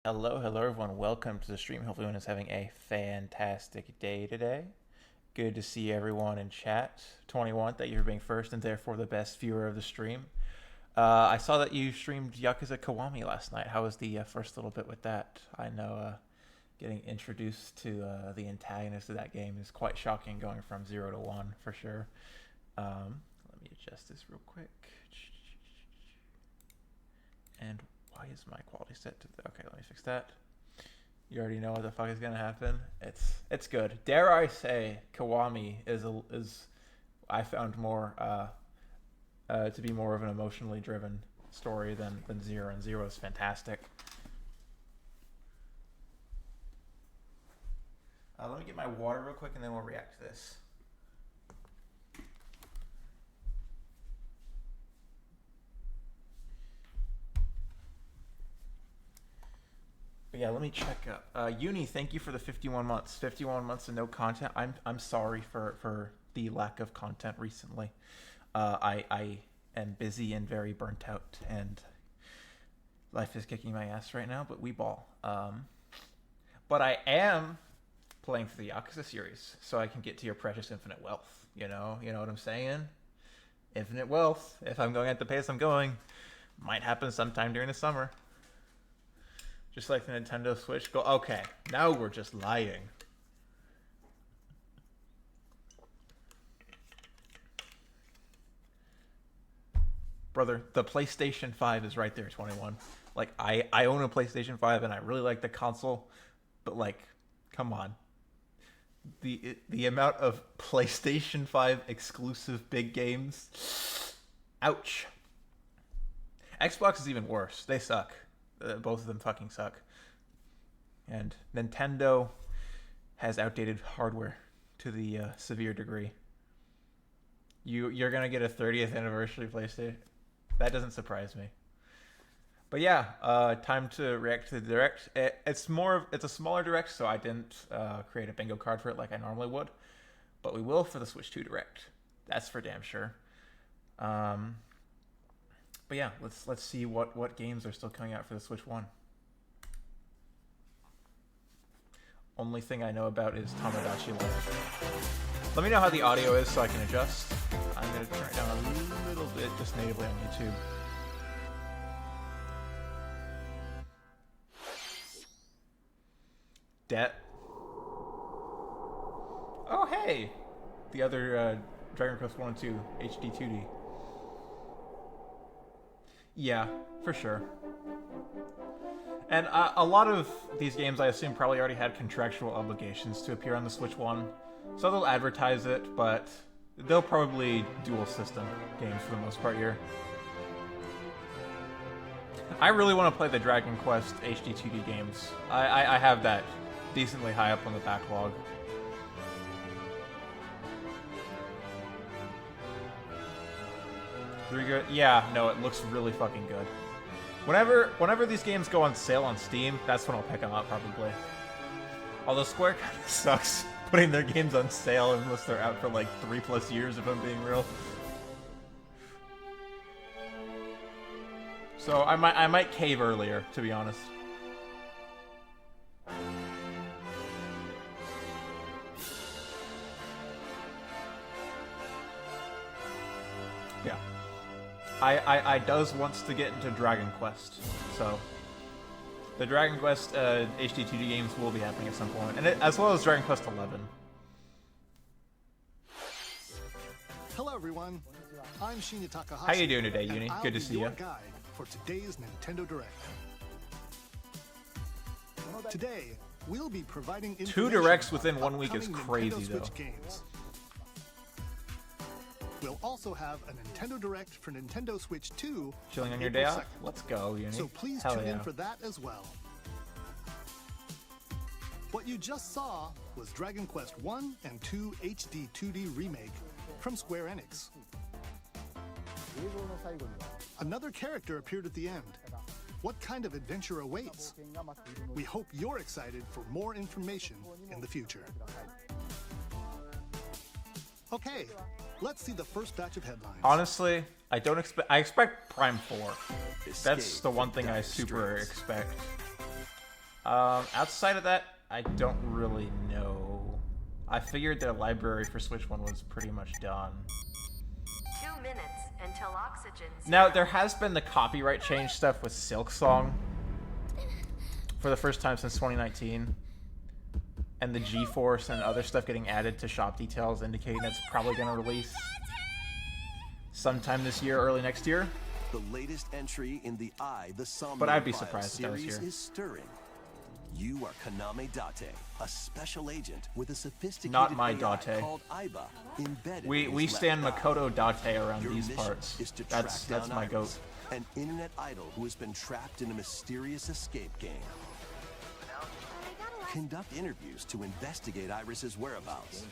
Hello everyone. Welcome to the stream. Hopefully everyone is having a fantastic day today. Good to see everyone in chat. 21, thank you for being first and therefore the best viewer of the stream. I saw that you streamed Yakuza Kiwami last night. How was the first little bit with that? I know getting introduced to the antagonist of that game is quite shocking, going from 0 to 1 for sure. Let me adjust this real quick. And why is my quality set to okay, let me fix that. You already know what the fuck is gonna happen. It's good. Dare I say, Kiwami is I found more to be more of an emotionally driven story than Zero, and Zero is fantastic. Let me get my water real quick and then we'll react to this. But yeah, let me check up. Uni, thank you for the 51 months. 51 months of no content. I'm sorry for the lack of content recently. I am busy and very burnt out, and life is kicking my ass right now. But we ball. But I am playing for the Yakuza series, so I can get to your precious infinite wealth. You know what I'm saying? Infinite wealth. If I'm going at the pace I'm going, might happen sometime during the summer. Just like the Nintendo Switch. Go. Okay, now we're just lying. Brother, the PlayStation 5 is right there, 21. Like, I own a PlayStation 5 and I really like the console, but like, come on. The amount of PlayStation 5 exclusive big games. Ouch. Xbox is even worse. They suck. Both of them fucking suck. And Nintendo has outdated hardware to the severe degree. You're gonna get a 30th anniversary PlayStation. That doesn't surprise me. But yeah, time to react to the direct. It's a smaller direct, so I didn't create a bingo card for it like I normally would. But we will for the Switch 2 direct. That's for damn sure. But yeah, let's see what games are still coming out for the Switch 1. Only thing I know about is Tamagotchi Life. Let me know how the audio is so I can adjust. I'm going to turn it down a little bit just natively on YouTube. Det. Oh, hey! The other Dragon Quest 1 and 2 HD 2D. Yeah, for sure. And a lot of these games, I assume, probably already had contractual obligations to appear on the Switch 1. So they'll advertise it, but they'll probably dual system games for the most part here. I really want to play the Dragon Quest HD 2D games. I have that decently high up on the backlog. Good? Yeah, no, it looks really fucking good. Whenever these games go on sale on Steam, that's when I'll pick them up, probably. Although Square kind of sucks putting their games on sale unless they're out for like 3+ years, if I'm being real. So I might cave earlier, to be honest. Yeah. I does wants to get into Dragon Quest, so the Dragon Quest HD 2D games will be happening at some point, and as well as Dragon Quest 11. Hello everyone, I'm Shinya Takahashi. How you doing today, Uni? Good to see you. Guide for today's Nintendo Direct. Today we'll be providing 2 directs within 1 week is crazy, though. Games. We'll also have a Nintendo Direct for Nintendo Switch 2. Chilling on your day off? Let's go, Uni. So please tune in for that as well. What you just saw was Dragon Quest 1 and 2 HD 2D Remake from Square Enix. Another character appeared at the end. What kind of adventure awaits? We hope you're excited for more information in the future. Okay, let's see the first batch of headlines. Honestly, I expect Prime 4. That's the one thing I super expect. Outside of that, I don't really know. I figured their library for Switch 1 was pretty much done. 2 minutes until oxygen. Now, there has been the copyright change stuff with Silk Song for the first time since 2019. And the G-Force and other stuff getting added to shop details indicating it's probably going to release sometime this year, early next year. The latest entry in the the Somnium But I'd be Files surprised if that was series here. is stirring. You are Kaname Date, a special agent with a sophisticated Not my AI Date. called Aiba embedded We in we his stand left eye. Makoto Date around Your these mission parts. is to That's track down my goat. Iris, an internet idol who has been trapped in a mysterious escape game. Conduct interviews to investigate Iris's whereabouts.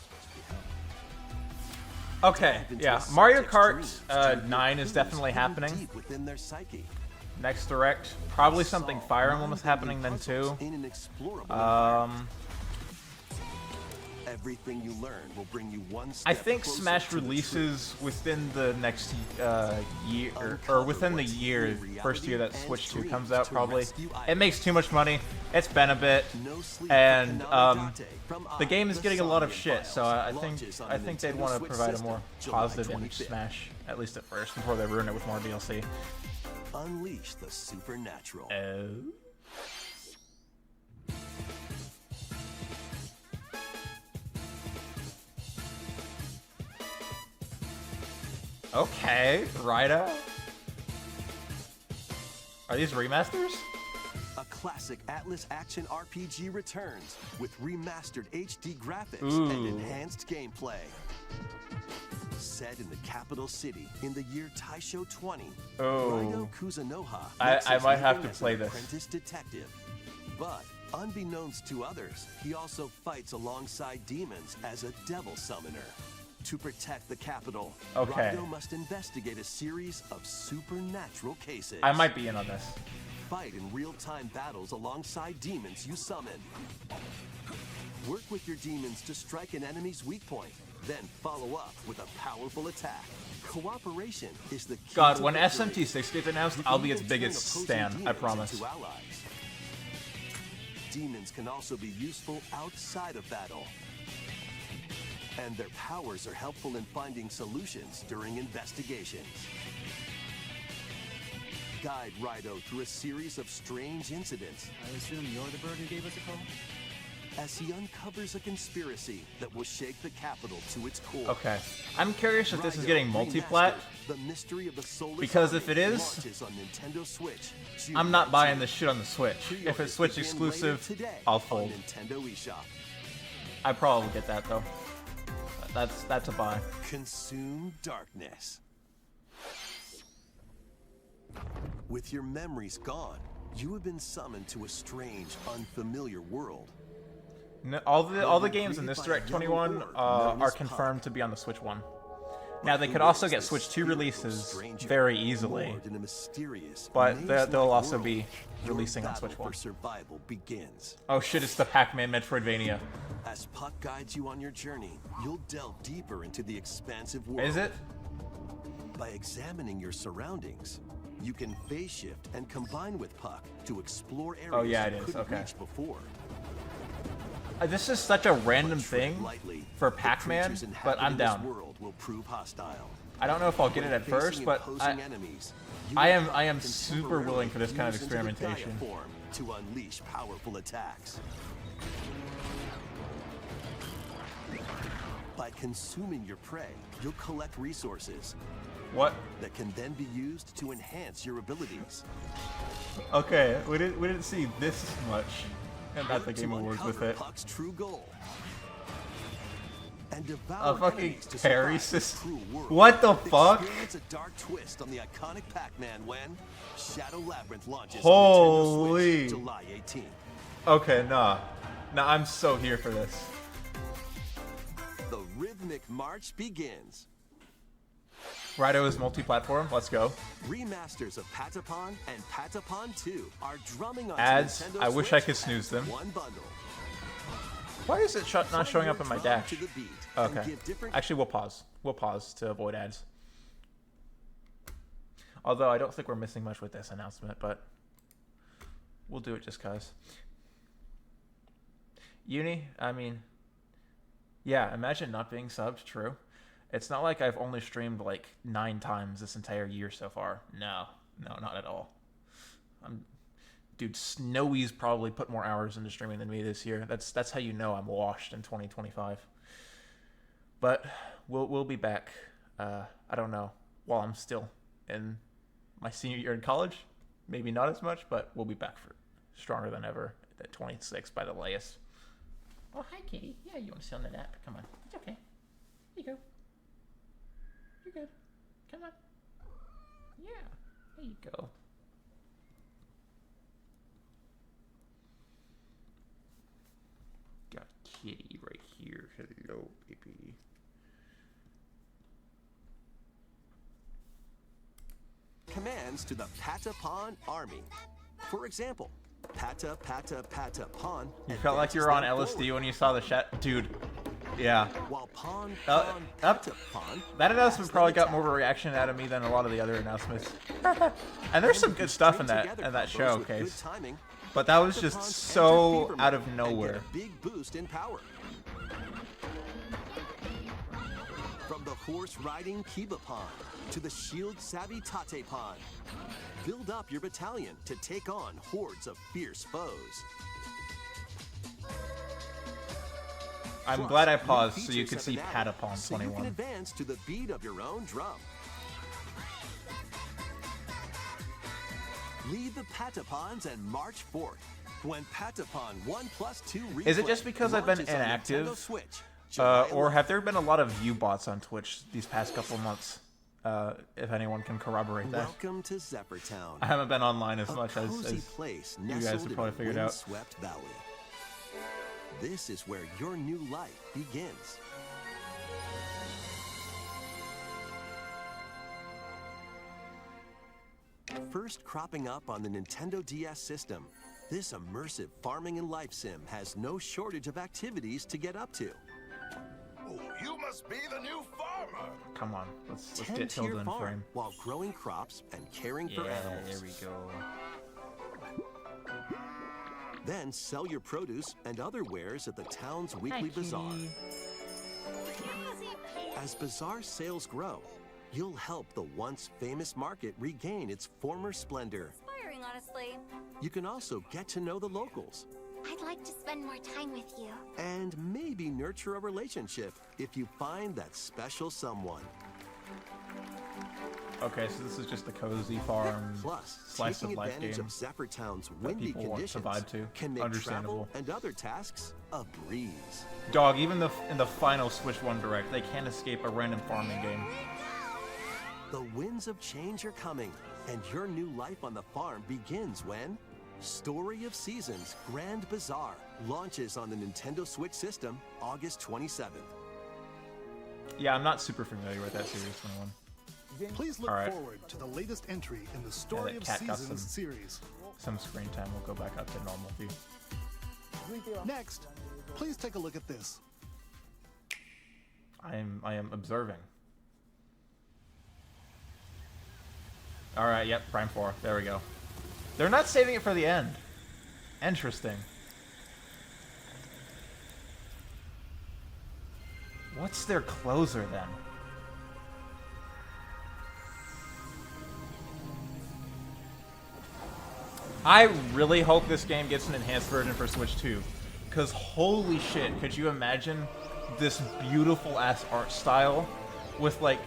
Okay, Dive into yeah. a Mario subject's Kart dreams to reveal 9 is clues definitely hidden happening. deep within their psyche. Next Direct. Probably something Solve Fire Emblem is mind-bending happening then too. puzzles in an explorable environment. Um, Everything you learn will bring you one step I think closer Smash to the releases within the next year, or within the year, first year that Switch 2 comes out, probably. It makes too much money. It's been a bit, truth. No sleep for and Konami Date from the game is the getting a lot of Somnium shit. So Files. I Launches on think the they'd Nintendo want to Switch provide a system, more July positive image 25th. Smash, at least at first, before they ruin it with more DLC. Unleash the supernatural. Oh. Okay, Raida. Are these remasters? A classic Atlas action RPG returns with remastered HD graphics Ooh. and enhanced gameplay. Set in the capital city in the year Taisho 20, Oh. Raido Kuzunoha I makes his might have living to as play an this. apprentice detective. But unbeknownst to others, he also fights alongside demons as a devil summoner. To protect the capital, Okay. Raido must investigate a series of supernatural cases. I might be in on this. Fight in real-time battles alongside demons you summon. Work with your demons to strike an enemy's weak point, then follow up with a powerful attack. Cooperation is the key God, to when victory. SMT6 gets announced, You I'll can be its even turn biggest opposing stan, I demons promise. into allies. Demons can also be useful outside of battle. And their powers are helpful in finding solutions during investigations. Guide Raido through a series of strange incidents I assume you're the bird who gave us a call? as he uncovers a conspiracy that will shake the capital to its core. Okay. I'm curious if this is Raido getting multi-plat. Remastered, The Mystery of the Soulless Because if Army it is, launches on Nintendo Switch, June I'm not buying 19th. this shit on the Switch. If Pre-orders it's Switch begin exclusive, later today I'll on fold. Nintendo eShop. I probably will get that though. That's a buy. Consume darkness. With your memories gone, you have been summoned to a strange, unfamiliar world. All the games in this Direct 21 are confirmed to be on the Switch 1. Now they could also get Switch 2 releases very easily, Moored in a mysterious, but maze-like they'll also world. be Your releasing on battle Switch for 1. survival begins. Oh shit, it's the Pac-Man Metroidvania. As Puck guides you on your journey, you'll delve deeper into the expansive world. Is it? By examining your surroundings, you can phase shift and combine with Puck to explore areas Oh, yeah, you it is. couldn't Okay. reach before. This is such a random But tread thing lightly. for The Pac-Man, creatures but I'm inhabiting this down. world will prove hostile. I don't know if I'll get it When at first, facing but opposing enemies, you I will am find super willing for this kind of fuse into the Gaia experimentation. form to unleash powerful attacks. By consuming your prey, you'll collect resources What? that can then be used to enhance your abilities. Okay, we didn't see this much at the Work Game to Awards with uncover it. Puck's true goal. And A devour fucking enemies to parry survive this system. cruel world. What the fuck? Experience a dark twist on the iconic Pac-Man when Shadow Labyrinth launches Holy. on Nintendo Switch July 18th. Okay, nah. Nah, I'm so here for this. The rhythmic march begins. Raito is multi-platform. Let's go. Remasters of Patapon and Patapon 2 are drumming on Ads. Nintendo I wish I Switch could snooze as them. one bundle. Why is it not Play showing your up in my drum dash? to the beat and Okay. give different Actually, we'll pause. We'll pause to avoid ads. Although I don't think we're missing much with this announcement, but we'll do it just cause. Uni, I mean, yeah, imagine not being subbed, true. It's not like I've only streamed like 9 times this entire year so far. No, not at all. Dude, Snowy's probably put more hours into streaming than me this year. That's how you know I'm washed in 2025. But we'll be back. I don't know, while I'm still in my senior year in college. Maybe not as much, but we'll be back for stronger than ever at 26 by the latest. Oh, hi, Kitty. Yeah, you want to sit on the nap? Come on. It's okay. Here you go. You're good. Come on. Yeah. There you go. Got Kitty right here. Hello, baby. Commands to the Patapon army. For example, Pata Pata Pata Pawn. You felt like you were on LSD when you saw the chat, dude. Yeah. While Pawn Up. Patapon. That announcement probably got more of a reaction out of me than a lot of the other announcements. And there's some good stuff in that showcase. But that was just so out of nowhere. Big boost in power. From the horse-riding Kiba Pawn to the shield-savvy Tate Pawn, build up your battalion to take on hordes of fierce foes. I'm Plus, glad I new paused so you features could have see been added, Patapon so you can 21. advance to the beat of your own drum. Lead the Patapons and march forth. When Patapon 1+2 replay Is it just because I've been launches on inactive? Nintendo Switch, July Or 11th. have there been a lot of view bots on Twitch these past couple months? If anyone can corroborate that. Welcome to Zephyrtown. I haven't been online as A much as cozy place you guys nestled have in probably a figured out. windswept valley. This is where your new life begins. First cropping up on the Nintendo DS system, this immersive farming and life sim has no shortage of activities to get up to. Oh, you must be the new farmer. Come on, let's Tend get to your Tilda in farm frame. while growing crops and caring for Yeah, animals. there we go. Then sell your produce and other wares at the town's weekly bazaar. As bazaar sales grow, you'll help the once famous market regain its former splendor. Inspiring, honestly. You can also get to know the locals I'd like to spend more time with you. and maybe nurture a relationship if you find that special someone. Okay, so this is just the cozy farm Plus, slice taking of life advantage game. of Zephyrtown's windy people want to conditions vibe to. can make Understandable. travel and other tasks a breeze. Dog, even in the final Switch 1 Direct, they can't escape a random farming game. The winds of change are coming, and your new life on the farm begins when Story of Seasons Grand Bazaar launches on the Nintendo Switch system August 27th. Yeah, I'm not super familiar with that series 21. Please look All right. forward to the latest entry in the Story that of cat got Seasons some- series. Some screen time will go back up to normal view. Next, please take a look at this. I am observing. Alright, yep, Prime 4. There we go. They're not saving it for the end. Interesting. What's their closer then? I really hope this game gets an enhanced version for Switch 2. Because holy shit, could you imagine this beautiful ass art style with like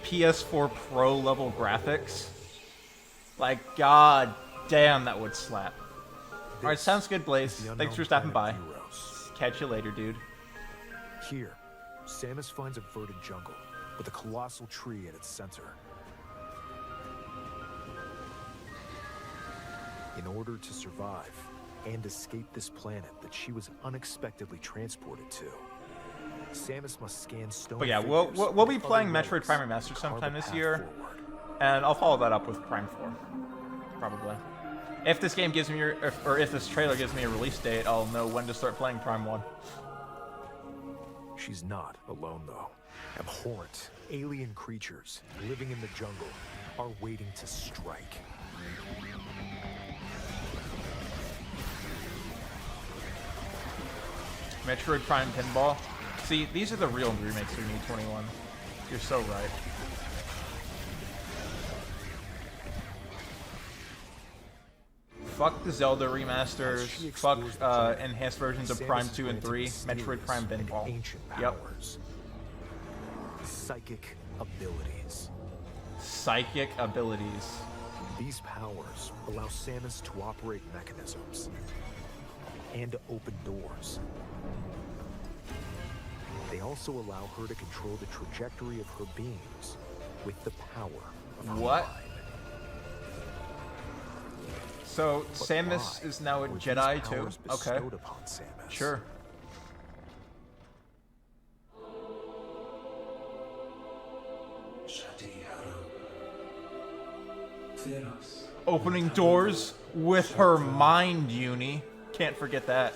PS4 Pro level graphics? Like, god damn, that would slap. Alright, sounds good, Blaze. Thanks for stopping by. Catch you later, dude. Here, Samus finds a verdant jungle with a colossal tree at its center. In order to survive and escape this planet that she was unexpectedly transported to, Samus must scan stone. But yeah, figures we'll be and playing other Metroid relics Prime Remastered to carve sometime a this path year. forward. And I'll follow that up with Prime 4. Probably. If this game gives me, or if this trailer gives me a release date, I'll know when to start playing Prime 1. She's not alone, though. Abhorrent, alien creatures living in the jungle are waiting to strike. Metroid Prime Pinball. See, these are the real remakes we need, 21. You're so right. Fuck the Zelda remasters. Fuck enhanced versions of Prime 2 and 3. Metroid Prime Pinball. Ancient Yep. powers. Psychic abilities. Psychic abilities. These powers allow Samus to operate mechanisms and to open doors. They also allow her to control the trajectory of her beams with the power of her What? mind. So But Samus why is now a were these Jedi too? powers Okay. bestowed upon Samus? Sure. Opening doors with her mind, Uni. Can't forget that.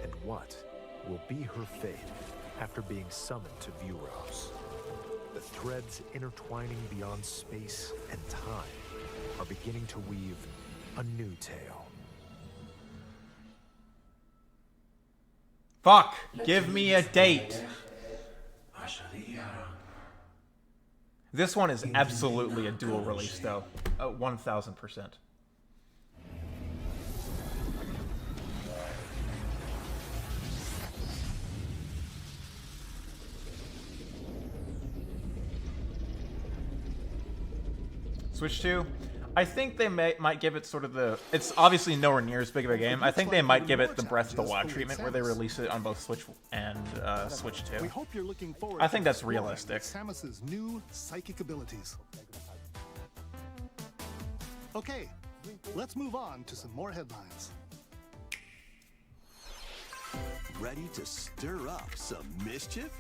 And what will be her fate after being summoned to Vuros? The threads intertwining beyond space and time are beginning to weave a new tale. Fuck! Give me a date! This one is absolutely a dual release, though. 1000%. Switch 2? I think they might give it sort of the... It's obviously nowhere near as big of a game. I think they might give it the Breath of the Wild treatment where they release it on both Switch and Switch 2. We hope you're looking forward I think to that's exploring realistic. Samus's new psychic abilities. Okay, let's move on to some more headlines. Ready to stir up some mischief?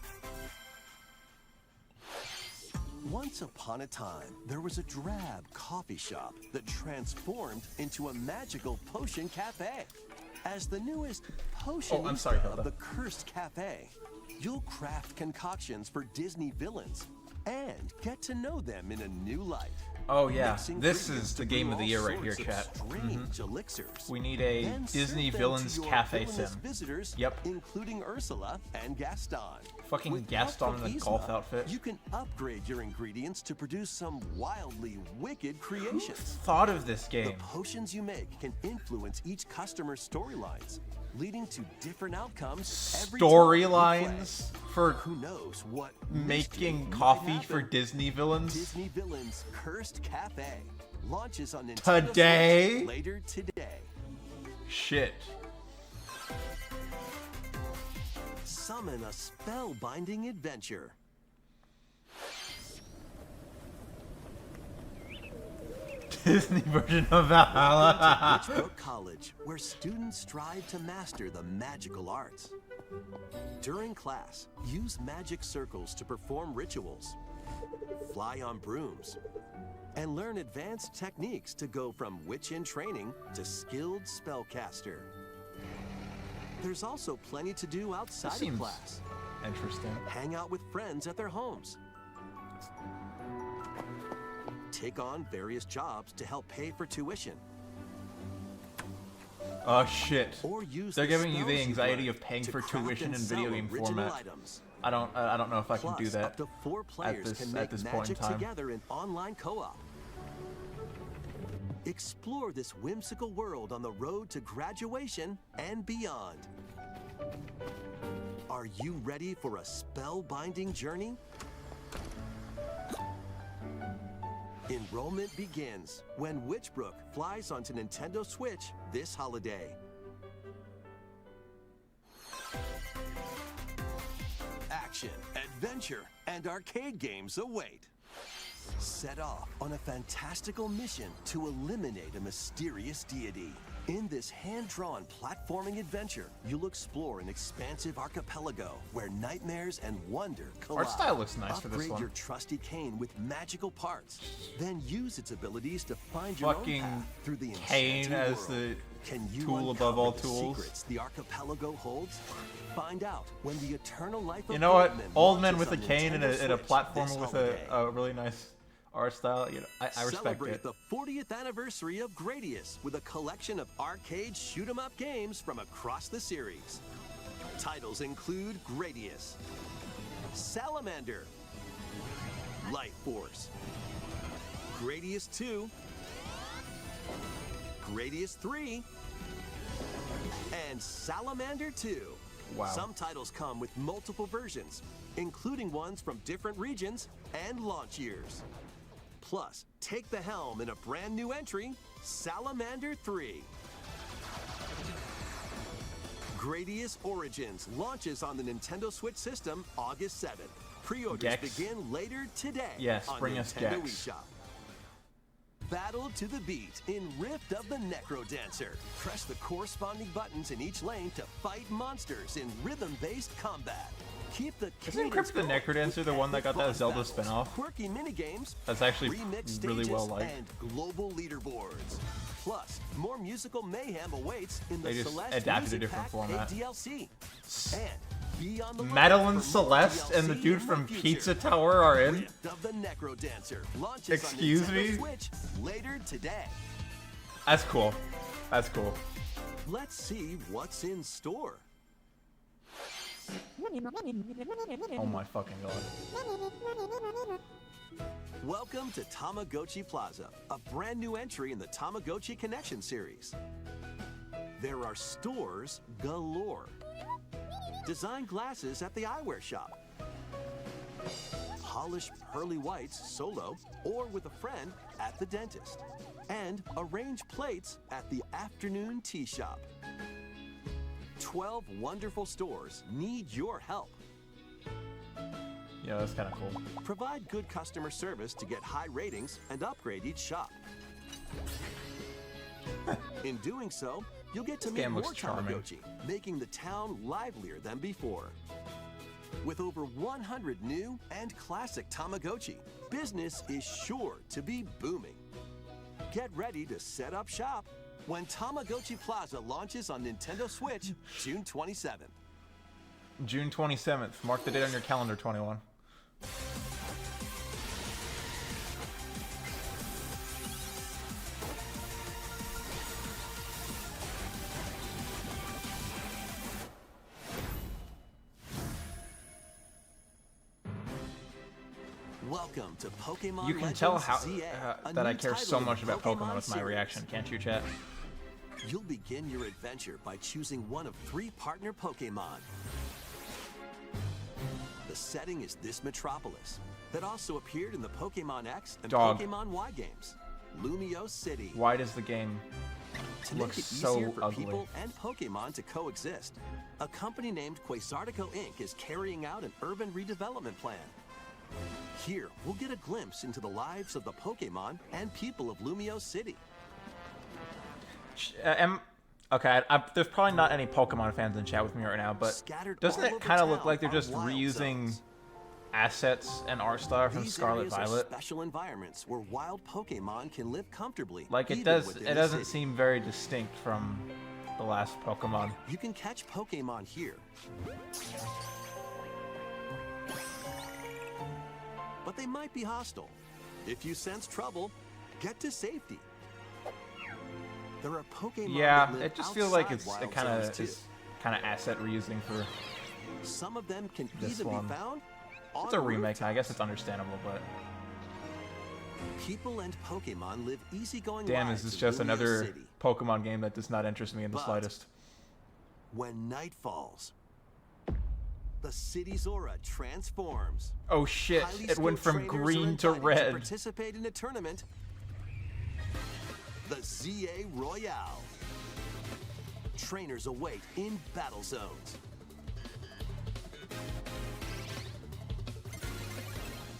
Once upon a time, there was a drab coffee shop that transformed into a magical potion cafe. As the newest potion I'm sorry, Hilda. of the Cursed Cafe, you'll craft concoctions for Disney villains and get to know them in a new light. Oh yeah, Mix this ingredients is the to game brew of the all year right here, sorts of chat. Strange elixirs. We need a Then Disney serve them to Villains your Cafe villainous sim. visitors, Yep. including Ursula and Gaston. Fucking With Gaston in a Alpha golf Gizmo, outfit. You can upgrade your ingredients to produce some wildly wicked creations. Thought of this The game. potions you make can influence each customer's storylines, leading to different outcomes every time you Storylines play. for Who knows what making mystery might coffee for happen? Disney villains? Disney Villains Cursed Cafe launches on Nintendo Today? Switch later today. Shit. Summon a spellbinding adventure. Disney version of Valhalla. Witchbrook College, where students strive to master the magical arts. During class, use magic circles to perform rituals, fly on brooms, and learn advanced techniques to go from witch in training to skilled spellcaster. There's also plenty to do outside of seems class. Interesting. Hang out with friends at their homes. Take on various jobs to help pay for tuition. Oh shit. Or use They're the giving you spells the you've anxiety learned of paying to for craft tuition and in sell video game original format. items. I don't know if I can do Plus, that up to 4 players this- can at make this point in magic time. together in online co-op. Explore this whimsical world on the road to graduation and beyond. Are you ready for a spellbinding journey? Enrollment begins when Witchbrook flies onto Nintendo Switch this holiday. Action, adventure, and arcade games await. Set off on a fantastical mission to eliminate a mysterious deity. In this hand-drawn platforming adventure, you'll explore an expansive archipelago where nightmares and wonder collide. Art style looks nice for this Upgrade one. your trusty cane with magical parts, then use its abilities to find your Fucking own path through the cane enchanting as world. the Can you tool uncover above all the tools? secrets the archipelago holds? Find out when the eternal life of You know what? Goldman Old man launches with a on cane and Nintendo a Switch platformer this with holiday. a really nice art style. You know, I respect Celebrate it. the 40th anniversary of Gradius with a collection of arcade shoot-'em-up games from across the series. Titles include Gradius, Salamander, Light Force, Gradius 2, Gradius 3, and Salamander 2. Wow. Some titles come with multiple versions, including ones from different regions and launch years. Plus, take the helm in a brand new entry, Salamander 3. Gradius Origins launches on the Nintendo Switch system August 7th. Pre-orders Gex. begin later today Yes, on bring us Nintendo Gex. eShop. Battle to the beat in Rift of the Necro Dancer. Press the corresponding buttons in each lane to fight monsters in rhythm-based combat. Keep the Isn't cadence Crypt the going Necrodancer the with one that got that boss Zelda battles, spin-off? Quirky minigames, That's actually remixed really stages, well liked. and global leaderboards. Plus, more musical mayhem awaits in the They just Celeste adapted a Music different Pack format. DLC. And be on the lookout Madeline for more Celeste and the DLC dude in from future. Pizza Tower are in. Rift of the Necro Dancer launches Excuse on Nintendo me? Switch later today. That's cool. That's cool. Let's see what's in store. Oh my fucking god. Welcome to Tamagotchi Plaza, a brand new entry in the Tamagotchi Connection series. There are stores galore. Design glasses at the eyewear shop. Polish pearly whites solo or with a friend at the dentist. And arrange plates at the afternoon tea shop. 12 wonderful stores need your help. Yeah, that's kind of cool. Provide good customer service to get high ratings and upgrade each shop. In doing so, you'll get to This meet game more looks charming. Tamagotchi, making the town livelier than before. With over 100 new and classic Tamagotchi, business is sure to be booming. Get ready to set up shop when Tamagotchi Plaza launches on Nintendo Switch June 27th. June 27th. Mark the date on your calendar, 21. Welcome to Pokemon You can Legends tell how ZA, a that I new care title so in much the about Pokemon with my series. reaction, can't you, chat? You'll begin your adventure by choosing one of 3 partner Pokemon. The setting is this metropolis that also appeared in the Pokemon X and Dog. Pokemon Y games, Lumio City. Why does the game To looks make it so easier for ugly? people and Pokemon to coexist, a company named Quasartico Inc. is carrying out an urban redevelopment plan. Here, we'll get a glimpse into the lives of the Pokemon and people of Lumio City. Okay, there's probably not any Pokemon fans in chat with me right now, but Scattered doesn't all it over kind of look town like they're are just wild reusing zones. assets and art style from These Scarlet areas are Violet? special environments where wild Pokemon can live comfortably. Like it even does. within It the doesn't city. seem very distinct from the last Pokemon. You can catch Pokemon here. But they might be hostile. If you sense trouble, get to safety. There are Pokemon Yeah, that live it just feels like outside it's wild kind zones, of too. asset reusing for. Some of them can this even one. be found on It's a remake. rooftops. I guess it's understandable, but People and Pokemon live easygoing damn, lives is this in just Lumio another City. Pokemon game that does not interest me in the But- slightest? When night falls, the city's aura transforms. Oh shit! Highly It went skilled from trainers are green to invited red. participate in a tournament, the ZA Royale. Trainers await in battle zones.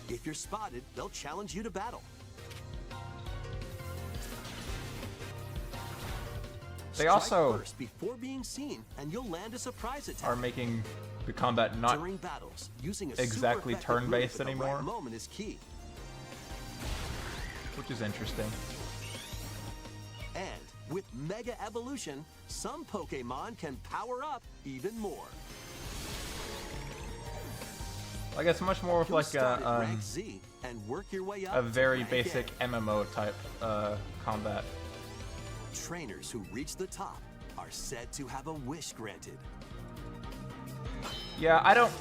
If you're spotted, they'll challenge you to battle. They Strike also first before being seen, and you'll land a surprise attack. are making the combat not During battles, using a exactly super effective turn-based move at the anymore. right moment is key. which is interesting. And with Mega Evolution, some Pokemon can power up even more. I guess much more of You'll like start at rank Z and work your way up a to very rank basic A. MMO type combat. Trainers who reach the top are said to have a wish granted. Yeah, I don't,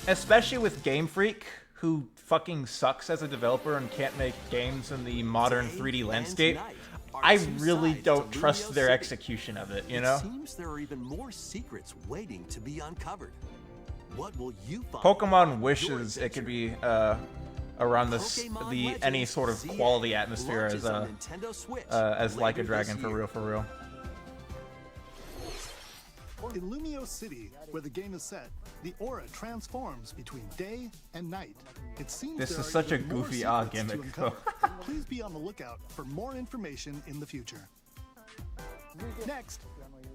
especially with Game Freak, who fucking sucks as a developer and can't make games in the modern Day 3D and landscape. night are I two really sides don't to trust Lumio their City. execution of it, you know? It seems there are even more secrets waiting to be uncovered. What will you find? Pokemon on wishes your it could adventure? be around this Pokemon any Legends sort of ZA quality atmosphere launches on Nintendo Switch as Like a later Dragon this for year. real, for real. In Lumio City, where the game is set, the aura transforms between day and night. It seems This there is are such a even more goofy secrets to gimmick, uncover. though. Please be on the lookout for more information in the future. Next,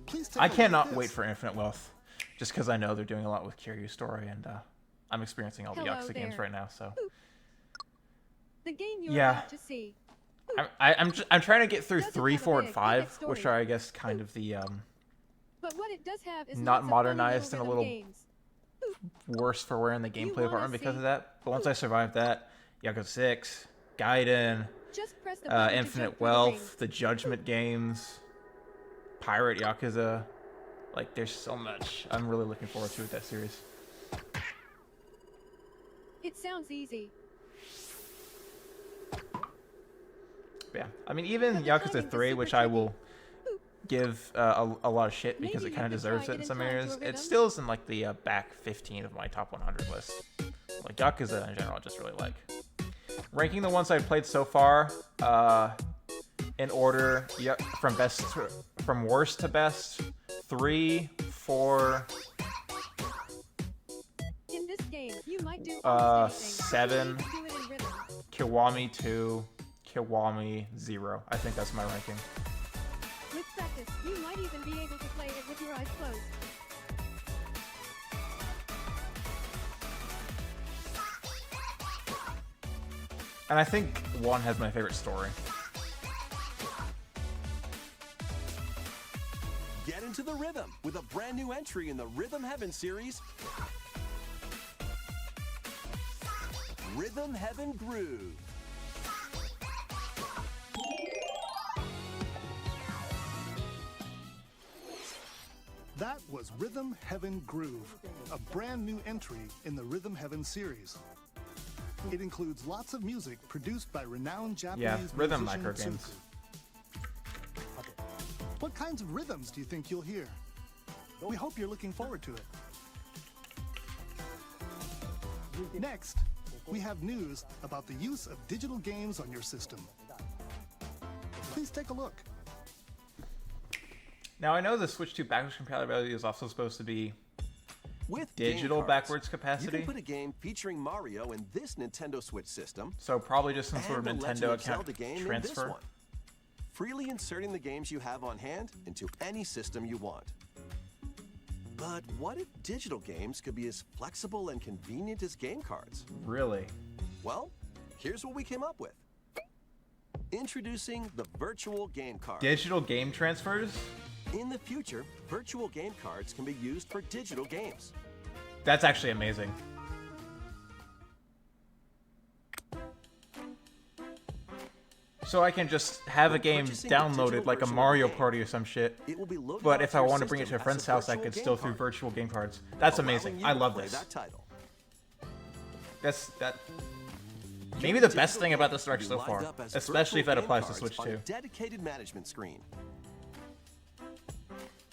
please take I a look at cannot this. wait for Infinite Wealth, just because I know they're doing a lot with Kiryu Story, and I'm experiencing all the Hello Yakuza games there. right now, so. The game you're Yeah. about to see. I'm trying to get through Doesn't 3, have a 4, and big, 5, epic which story. are, I guess, kind of the But what it does have is Not lots of funny modernized little and a rhythm little games. worse for wear in the gameplay wanna department because see- of that. But once I survived that, Yakuza 6, Gaiden, Just press the button to jump Infinite through the rings. Wealth, the Judgment games, Pirate Yakuza. Like, there's so much. I'm really looking forward to with that series. It sounds easy. Yeah, I mean, even But the Yakuza timing's 3, super which I tricky. will give a lot of shit because Maybe it kind of you could deserves try it in it some in time to areas, a it rhythm. still is in like the back 15 of my top 100 list. Like Yakuza in general, I just really like. Ranking the ones I've played so far, in order, yeah, from worst to best, 3, 4, In this game, you might do almost anything. 7, but you need to do it in rhythm. Kiwami 2, Kiwami 0. I think that's my ranking. With practice, you might even be able to play it with your eyes closed. And I think 1 has my favorite story. Get into the rhythm with a brand new entry in the Rhythm Heaven series. Rhythm Heaven Groove. That was Rhythm Heaven Groove, a brand new entry in the Rhythm Heaven series. It includes lots of music produced by renowned Japanese rhythm musician micro games. Tsuku. What kinds of rhythms do you think you'll hear? We hope you're looking forward to it. Next, we have news about the use of digital games on your system. Please take a look. Now I know the Switch 2 backwards compatibility is also supposed to be With game digital cards, backwards you capacity, can put a game featuring Mario in this Nintendo Switch system so probably just some sort of and the Legend Nintendo of Zelda account game in this transfer. one. Freely inserting the games you have on hand into any system you want. But what if digital games could be as flexible and convenient as game cards? Really? Well, here's what we came up with. Introducing the Virtual Game Card. Digital game transfers? In the future, virtual game cards can be used for digital games. That's actually amazing. So I can just have a When game purchasing the downloaded digital like a version of the Mario game, Party or some shit. It will be loaded But onto if I your want to bring it to a system friend's as a house, I virtual could game still through card, virtual game cards. That's allowing amazing. you I to love play this. that title. That's maybe Your the best digital thing about game this Direct will so be far, lined up as especially if that virtual applies game to Switch cards on a 2. dedicated management screen.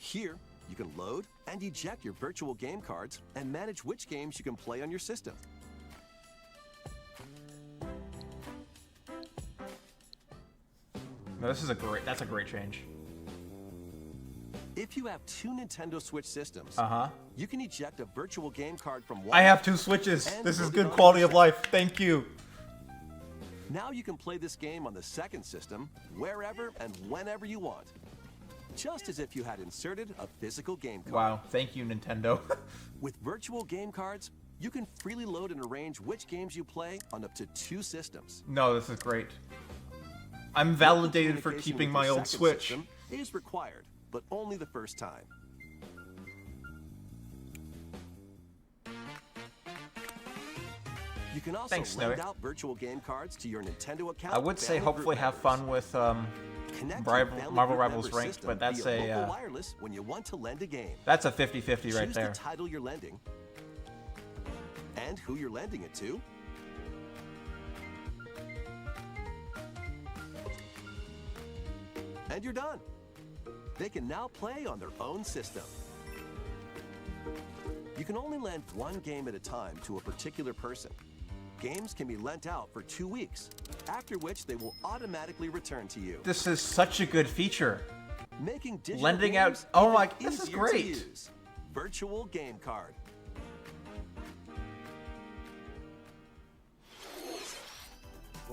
Here, you can load and eject your virtual game cards and manage which games you can play on your system. No, that's a great change. If you have 2 Nintendo Switch systems, Uh-huh. you can eject a virtual game card from one. I have 2 Switches. And This is load it good on quality your of life. Thank you. Now you can play this game on the second system wherever and whenever you want. Just as if you had inserted a physical game card. Wow, thank you, Nintendo. With virtual game cards, you can freely load and arrange which games you play on up to 2 systems. No, this is great. I'm validated for Communication keeping with my your old second Switch. system is required, but only the first time. You can also Thanks, lend Snowy. out virtual game cards to your Nintendo account. I would say family hopefully group have members. fun with Connect your Marvel family Rivals group member Ranked, system but that's via a local wireless when you want to lend a game. that's a 50-50 right Choose there. the title you're lending and who you're lending it to. And you're done. They can now play on their own system. You can only lend one game at a time to a particular person. Games can be lent out for 2 weeks, after which they will automatically return to you. This is such a good feature. Making digital Lending out- games oh even my- this is easier great. to use. Virtual Game Card.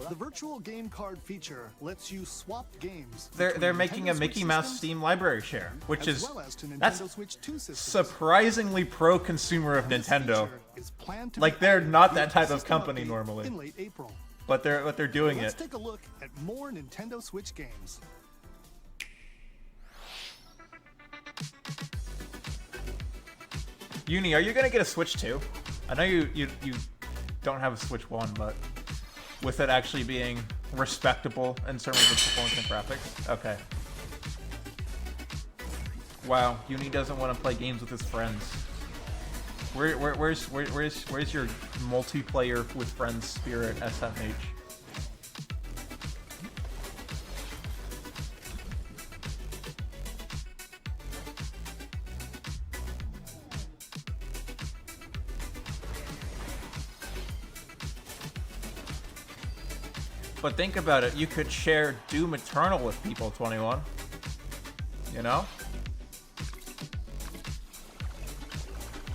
The virtual game card feature lets you swap games. They're between making Nintendo a Mickey Switch Mouse systems, Steam library share, which as is well as to Nintendo that's Switch 2 systems. surprisingly pro-consumer of This Nintendo. feature is planned to Like, be they're added not to that the type of system company update normally. in late April. But they're doing Let's it. take a look at more Nintendo Switch games. Uni, are you gonna get a Switch 2? I know you don't have a Switch 1, but with it actually being respectable in terms of performance and graphics. Okay. Wow, Uni doesn't want to play games with his friends. Where's your multiplayer with friends spirit, SMH? But think about it, you could share Doom Eternal with people, 21. You know?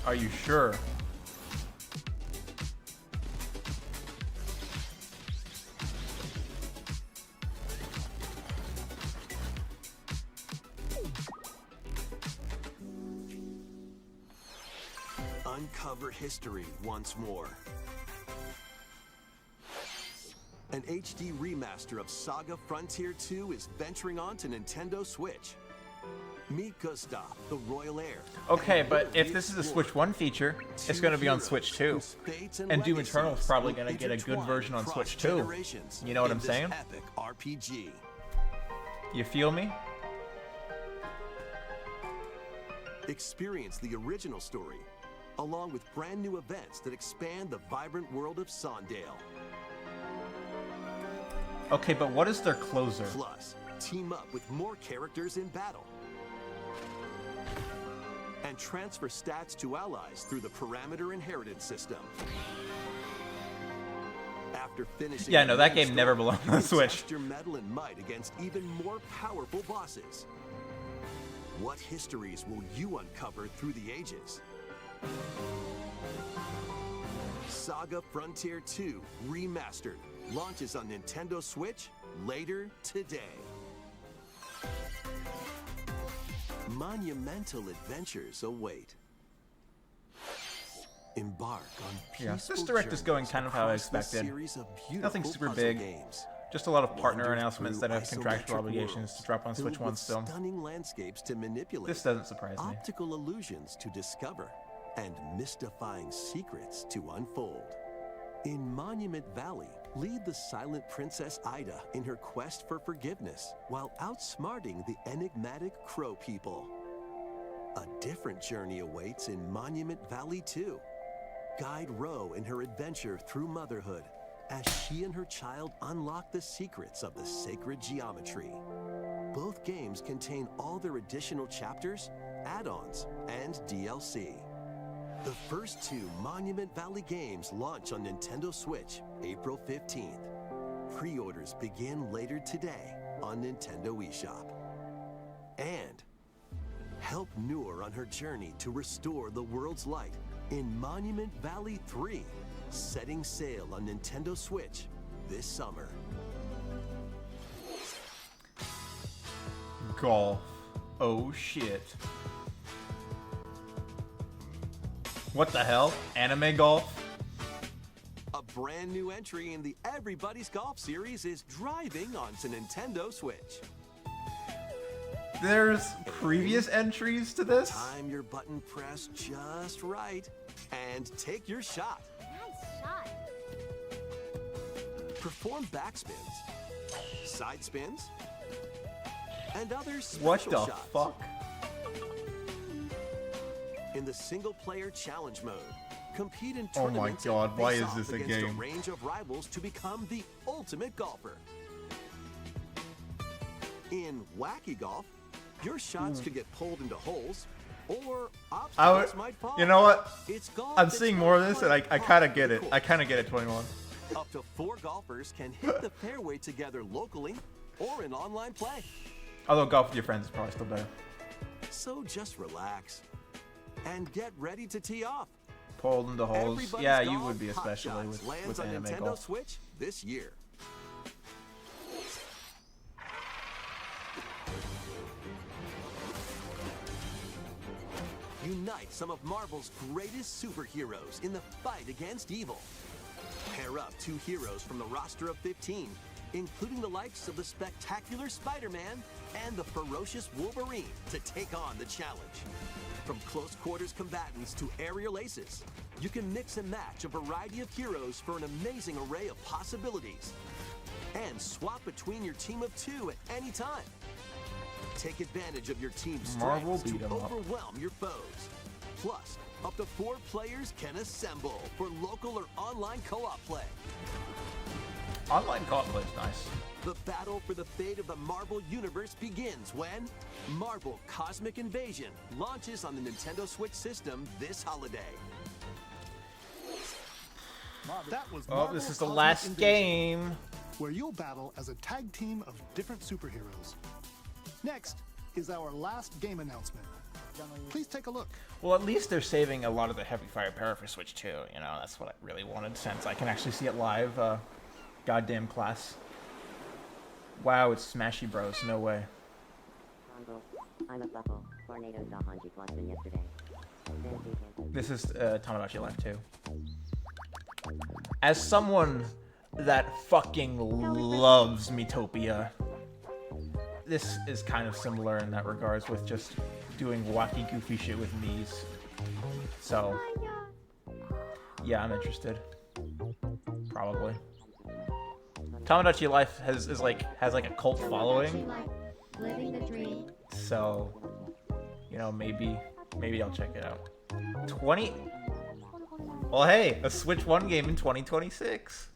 Are you sure? Uncover history once more. An HD remaster of Saga Frontier 2 is venturing onto Nintendo Switch. Meet Gustav, the royal heir. Okay, and but Lily if this is a Explorer, Switch 1 feature, it's two going to be on heroes Switch 2. whose fates And Doom legacies Eternal is probably will going to get a good intertwine version on across Switch 2. generations You know what in I'm this saying? Epic RPG. You feel me? Experience the original story, along with brand new events that expand the vibrant world of Sondale. Okay, but what is their closer? Plus, team up with more characters in battle. And transfer stats to allies through the parameter inheritance system. After finishing Yeah, the no, that main game never story, belonged on the you Switch. test your mettle and might against even more powerful bosses. What histories will you uncover through the ages? Saga Frontier 2 Remastered launches on Nintendo Switch later today. Monumental adventures await. Embark on Yeah, peaceful this direct is going journeys kind of how I across this expected. series of Nothing beautiful super puzzle big. games. Just a lot of partner Wander announcements through that have contractual isometric obligations worlds to drop on Switch filled 1 with still. Stunning landscapes to manipulate. This doesn't surprise me. Optical illusions to discover and mystifying secrets to unfold. In Monument Valley, lead the silent Princess Ida in her quest for forgiveness while outsmarting the enigmatic Crow people. A different journey awaits in Monument Valley 2. Guide Ro in her adventure through motherhood as she and her child unlock the secrets of the sacred geometry. Both games contain all their additional chapters, add-ons, and DLC. The first two Monument Valley games launch on Nintendo Switch April 15th. Pre-orders begin later today on Nintendo eShop. And help Noor on her journey to restore the world's light in Monument Valley 3, setting sail on Nintendo Switch this summer. Golf. Oh shit. What the hell? Anime golf? A brand new entry in the Everybody's Golf series is driving onto Nintendo Switch. There's previous entries to this? Time your button press just right and take your shot. Nice shot. Perform backspins, side spins, and other special What the shots. fuck? In the single-player challenge mode, compete in Oh my tournaments God, and why face is off this a against game? a range of rivals to become the ultimate golfer. In Wacky Golf, your shots could get pulled into holes, or obstacles might fall. You know what? It's golf I'm that's seeing not more of this, and I quite kind of par get for it. the I course. kind of get it, 21. Up to 4 golfers can hit the fairway together locally or in online play. Although golf with your friends is probably still better. So just relax and get ready to tee off. Pulled into holes. Everybody's Yeah, you Golf would be, Hot especially Shots lands with on anime Nintendo golf. Switch this year. Unite some of Marvel's greatest superheroes in the fight against evil. Pair up 2 heroes from the roster of 15, including the likes of the spectacular Spider-Man and the ferocious Wolverine, to take on the challenge. From close quarters combatants to aerial aces, you can mix and match a variety of heroes for an amazing array of possibilities. And swap between your team of 2 at any time. Take advantage of your team's Marvel strengths beat to 'em up. overwhelm your foes. Plus, up to 4 players can assemble for local or online co-op play. Online co-op play is nice. The battle for the fate of the Marvel Universe begins when Marvel Cosmic Invasion launches on the Nintendo Switch system this holiday. That was Oh, Marvel this is the Cosmic last Invasion, game. where you'll battle as a tag team of different superheroes. Next is our last game announcement. Please take a look. Well, at least they're saving a lot of the heavy firepower for Switch 2. You know, that's what I really wanted, since I can actually see it live. Goddamn class. Wow, it's Smashy Bros. No way. I'm a buckle. Tornado saw Hanji Plusman yesterday. This is Tamagotchi Life 2. As someone that fucking loves Miitopia, this is kind of similar in that regards, with just doing wacky, goofy shit with Miis. So, yeah, I'm interested. Probably. Tamagotchi Life has like a cult following, Living the dream. so you know, maybe I'll check it out. 20. Well, hey, a Switch 1 game in 2026.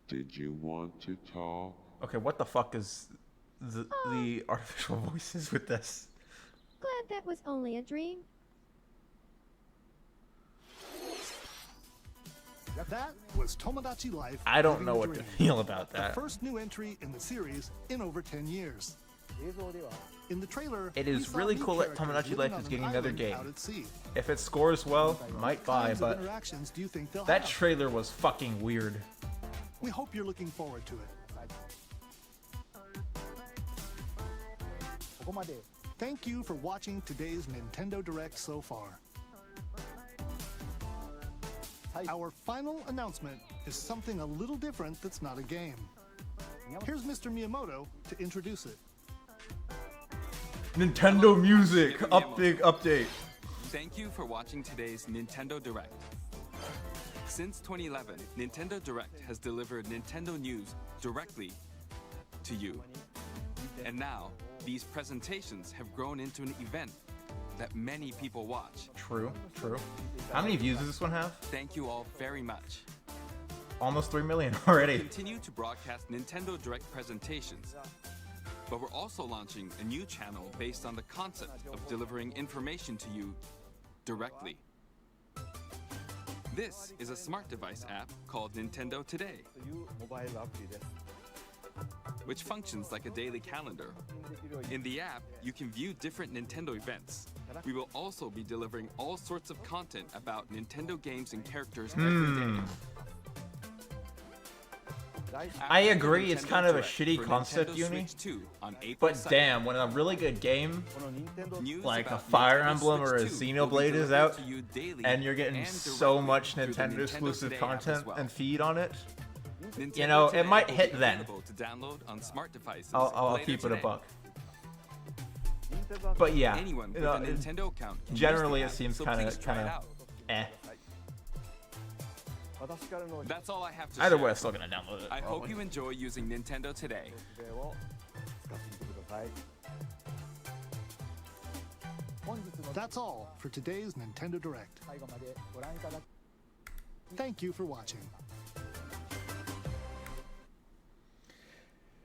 Did you want to talk? Okay, what the fuck is the artificial voices with this? Glad that was only a dream. That was Tomodachi Life. I don't Living know the what to Dream, feel about the that. first new entry in the series in over 10 years. In the trailer, It we is saw really new cool that characters Tomodachi living Life on is an getting another island game. out at sea. If it scores well, might buy, Kinds of but interactions do you think they'll that have? trailer was fucking weird. We hope you're looking forward to it. Thank you for watching today's Nintendo Direct so far. Our final announcement is something a little different that's not a game. Here's Mr. Miyamoto to introduce it. Nintendo Music big update. Thank you for watching today's Nintendo Direct. Since 2011, Nintendo Direct has delivered Nintendo news directly to you. And now, these presentations have grown into an event that many people watch. True. How many views does this one have? Thank you all very much. Almost 3 million We already. continue to broadcast Nintendo Direct presentations, but we're also launching a new channel based on the concept of delivering information to you directly. This is a smart device app called Nintendo Today, which functions like a daily calendar. In the app, you can view different Nintendo events. We will also be delivering all sorts of content about Nintendo games and characters every day. I agree, it's Nintendo kind of a Direct shitty for concept, Nintendo Uni. Switch 2 on April But 2nd. damn, when a really good game News like a about Fire Nintendo Emblem or a Switch 2 will be Xenoblade is delivered out, to you daily and you're getting and so directly much through the Nintendo Nintendo exclusive Today app content as well. and feed on it, Nintendo you know, Today it might will hit be then. available to download on smart devices I'll later keep it a today. buck. But yeah, Anyone with you know, a Nintendo account can use generally the it app, seems so kind please of try it out. eh. That's all I have to Either share. way, I'm still gonna download it. I hope probably. you enjoy using Nintendo today. That's all for today's Nintendo Direct. Thank you for watching.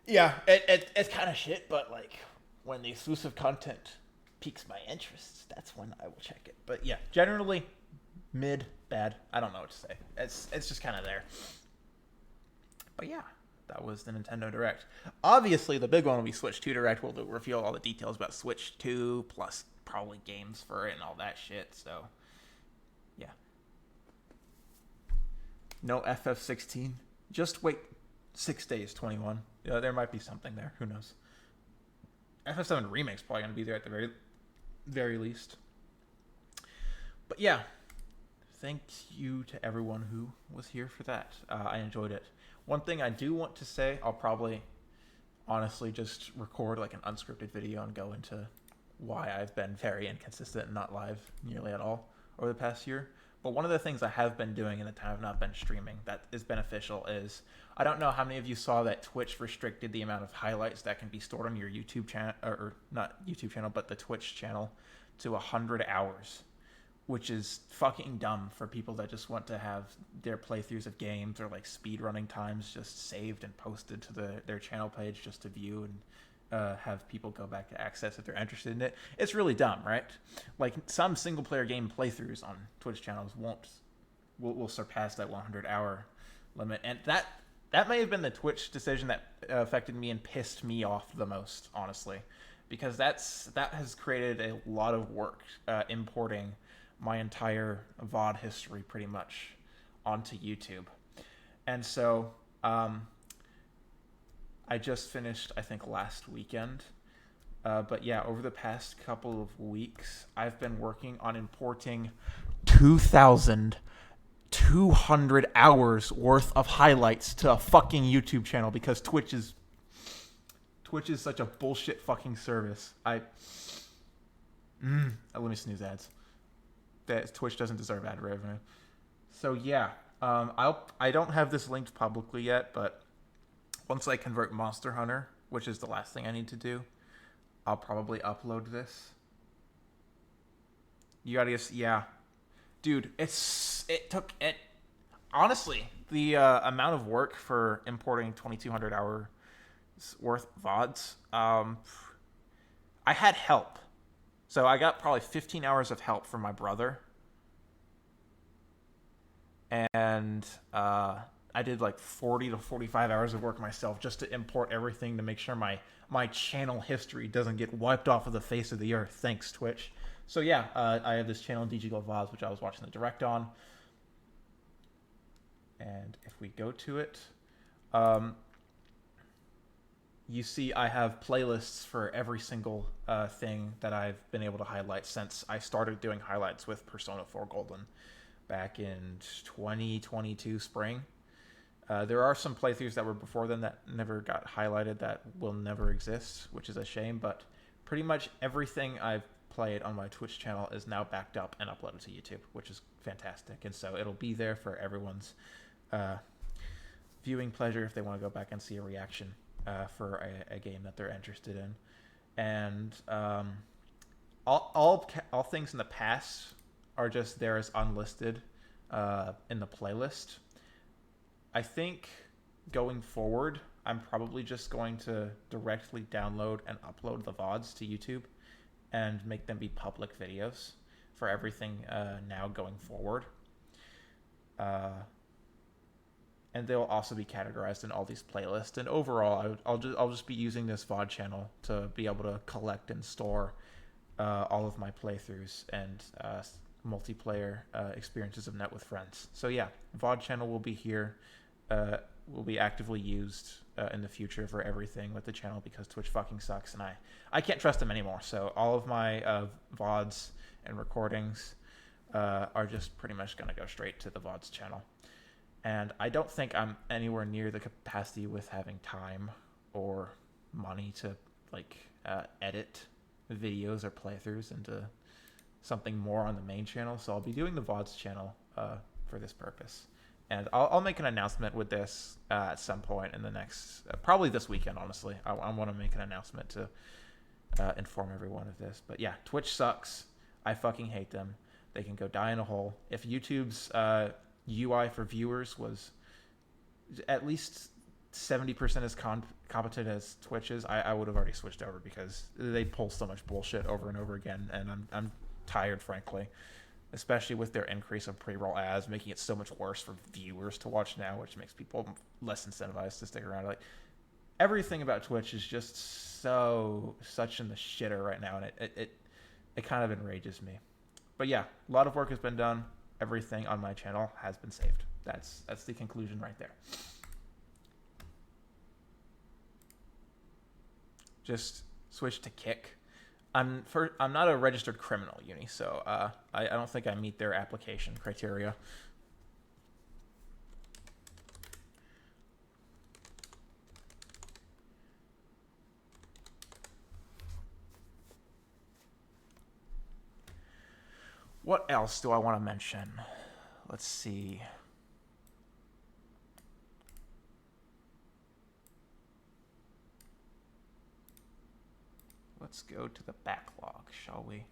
Yeah, it's kind of shit, but like when the exclusive content piques my interest, that's when I will check it. But yeah, generally mid, bad. I don't know what to say. It's just kind of there. But yeah, that was the Nintendo Direct. Obviously, the big one will be Switch 2 Direct. We'll reveal all the details about Switch 2 plus probably games for it and all that shit. So yeah, no FF16. Just wait 6 days, 21. Yeah, there might be something there. Who knows? FF7 Remake's probably going to be there at the very least. But yeah, thank you to everyone who was here for that. I enjoyed it. One thing I do want to say, I'll probably honestly just record like an unscripted video and go into why I've been very inconsistent and not live nearly at all over the past year. But one of the things I have been doing in the time I've not been streaming that is beneficial is, I don't know how many of you saw that Twitch restricted the amount of highlights that can be stored on your YouTube channel, or not YouTube channel, but the Twitch channel, to 100 hours, which is fucking dumb for people that just want to have their playthroughs of games or like speed running times just saved and posted to their channel page just to view and have people go back to access if they're interested in it. It's really dumb, right? Like some single player game playthroughs on Twitch channels will surpass that 100 hour limit, and that may have been the Twitch decision that affected me and pissed me off the most, honestly, because that has created a lot of work importing my entire VOD history pretty much onto YouTube. And so I just finished, I think, last weekend. But yeah, over the past couple of weeks, I've been working on importing 2,200 hours worth of highlights to a fucking YouTube channel because Twitch is such a bullshit fucking service. Let me snooze ads. That Twitch doesn't deserve ad revenue. So yeah, I don't have this linked publicly yet, but once I convert Monster Hunter, which is the last thing I need to do, I'll probably upload this. You gotta guess, yeah, dude. Honestly, the amount of work for importing 2,200 hours worth of VODs. I had help. So I got probably 15 hours of help from my brother. And I did like 40 to 45 hours of work myself just to import everything to make sure my channel history doesn't get wiped off of the face of the earth. Thanks, Twitch. So yeah, I have this channel, DG Glove VODs, which I was watching the direct on. And if we go to it, you see I have playlists for every single thing that I've been able to highlight since I started doing highlights with Persona 4 Golden back in 2022 spring. There are some playthroughs that were before then that never got highlighted that will never exist, which is a shame, but pretty much everything I've played on my Twitch channel is now backed up and uploaded to YouTube, which is fantastic. And so it'll be there for everyone's viewing pleasure if they want to go back and see a reaction for a game that they're interested in. And all things in the past are just there as unlisted in the playlist. I think going forward, I'm probably just going to directly download and upload the VODs to YouTube and make them be public videos for everything now going forward. And they'll also be categorized in all these playlists. And overall, I'll just be using this VOD channel to be able to collect and store all of my playthroughs and multiplayer experiences of Net with Friends. So yeah, VOD channel will be here. Will be actively used in the future for everything with the channel because Twitch fucking sucks and I can't trust them anymore. So all of my VODs and recordings are just pretty much going to go straight to the VODs channel. And I don't think I'm anywhere near the capacity with having time or money to edit videos or playthroughs into something more on the main channel. So I'll be doing the VODs channel for this purpose. And I'll make an announcement with this at some point in the next, probably this weekend, honestly. I want to make an announcement to inform everyone of this. But yeah, Twitch sucks. I fucking hate them. They can go die in a hole. If YouTube's UI for viewers was at least 70% as competent as Twitch's, I would have already switched over, because they pull so much bullshit over and over again, and I'm tired, frankly. Especially with their increase of pre-roll ads, making it so much worse for viewers to watch now, which makes people less incentivized to stick around. Like, everything about Twitch is just such in the shitter right now, and it kind of enrages me. But yeah, a lot of work has been done. Everything on my channel has been saved. That's the conclusion right there. Just switch to Kick. I'm not a registered criminal, Uni, so I don't think I meet their application criteria. What else do I want to mention? Let's see. Let's go to the backlog, shall we?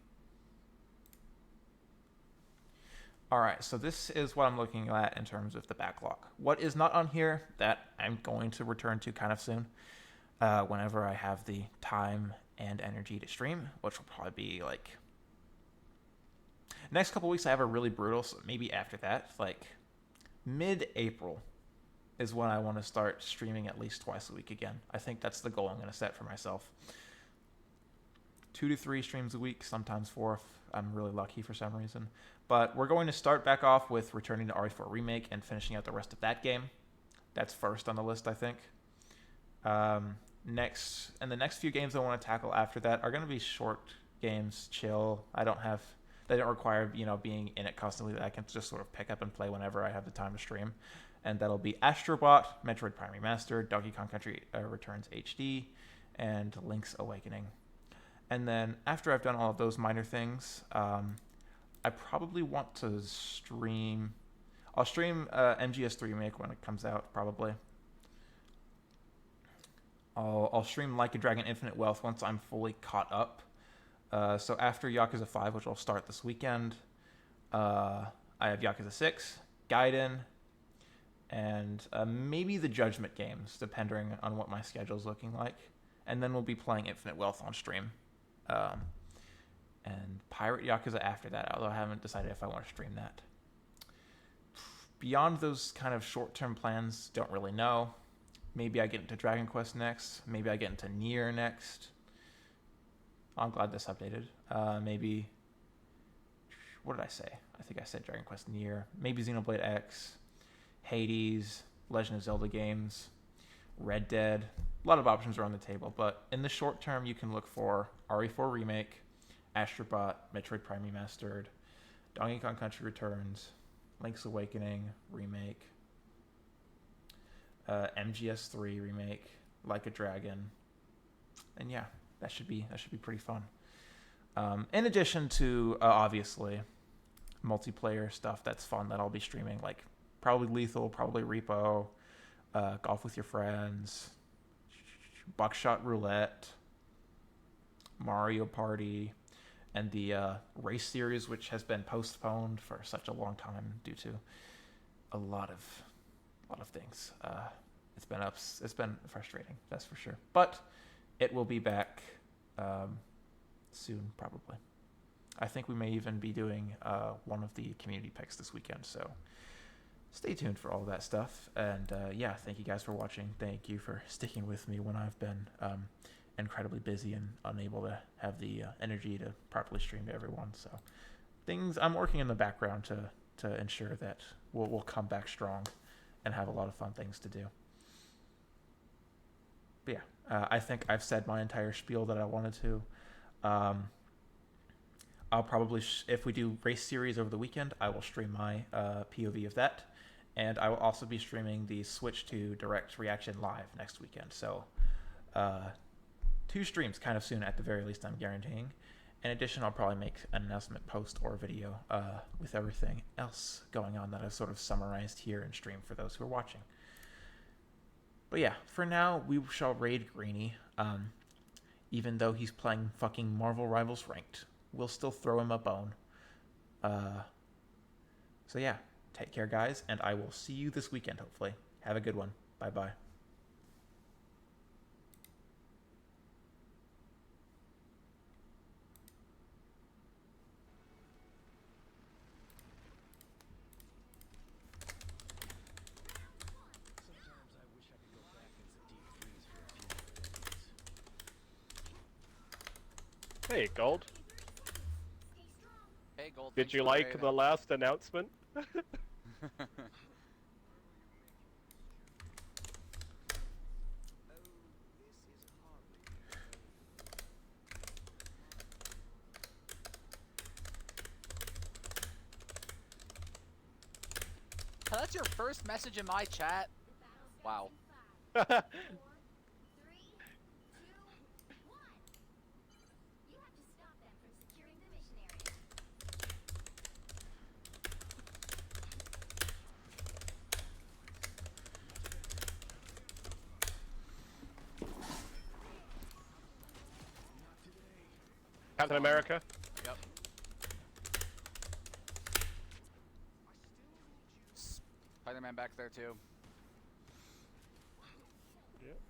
All right, so this is what I'm looking at in terms of the backlog. What is not on here that I'm going to return to kind of soon, whenever I have the time and energy to stream, which will probably be like next couple weeks. I have a really brutal, so maybe after that, like mid-April is when I want to start streaming at least twice a week again. I think that's the goal I'm going to set for myself. 2 to 3 streams a week, sometimes 4 if I'm really lucky for some reason. But we're going to start back off with returning to RE4 Remake and finishing out the rest of that game. That's first on the list, I think. The next few games I want to tackle after that are going to be short games, chill. They don't require, being in it constantly. That I can just sort of pick up and play whenever I have the time to stream. And that'll be Astrobot, Metroid Prime Remastered, Donkey Kong Country Returns HD, and Link's Awakening. And then after I've done all of those minor things, I probably want to stream. I'll stream MGS3 Remake when it comes out, probably. I'll stream Like a Dragon Infinite Wealth once I'm fully caught up. So after Yakuza 5, which I'll start this weekend, I have Yakuza 6, Gaiden, and maybe the Judgment games, depending on what my schedule's looking like. And then we'll be playing Infinite Wealth on stream. And Pirate Yakuza after that, although I haven't decided if I want to stream that. Beyond those kind of short-term plans, don't really know. Maybe I get into Dragon Quest next. Maybe I get into Nier next. I'm glad this updated. Maybe, what did I say? I think I said Dragon Quest Nier. Maybe Xenoblade X, Hades, Legend of Zelda games, Red Dead. A lot of options are on the table, but in the short term, you can look for RE4 Remake, Astrobot, Metroid Prime Remastered, Donkey Kong Country Returns, Link's Awakening Remake, MGS3 Remake, Like a Dragon, and yeah, that should be pretty fun. In addition to obviously multiplayer stuff that's fun that I'll be streaming, like probably Lethal, probably Repo, Golf with Your Friends, Buckshot Roulette, Mario Party, and the race series, which has been postponed for such a long time due to a lot of things. It's been frustrating, that's for sure. But it will be back soon, probably. I think we may even be doing one of the community picks this weekend, so stay tuned for all that stuff. And yeah, thank you guys for watching. Thank you for sticking with me when I've been incredibly busy and unable to have the energy to properly stream to everyone. So I'm working in the background to ensure that we'll come back strong and have a lot of fun things to do. But yeah, I think I've said my entire spiel that I wanted to. I'll probably, if we do race series over the weekend, I will stream my POV of that. And I will also be streaming the Switch to Direct Reaction live next weekend. So 2 streams kind of soon at the very least, I'm guaranteeing. In addition, I'll probably make an announcement post or video with everything else going on that I've sort of summarized here in stream for those who are watching. But yeah, for now, we shall raid Greeny. Even though he's playing fucking Marvel Rivals Ranked, we'll still throw him a bone. So yeah, take care, guys, and I will see you this weekend, hopefully. Have a good one. Bye-bye. Hey, Gold. Hey, Gold. Did you like the last announcement? That's your first message in my chat? Wow. Captain America? Yep. Spider-Man back there too. Yep.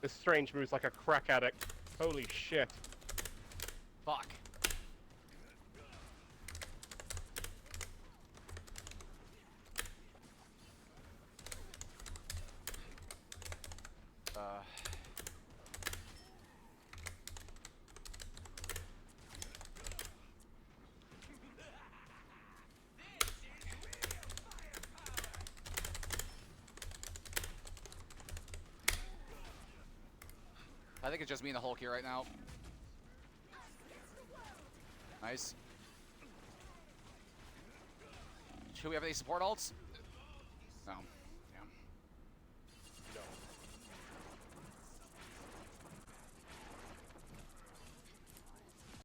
This Strange moves like a crack addict. Holy shit. Fuck. I think it's just me and the Hulk here right now. Nice. Should we have any support ults? No.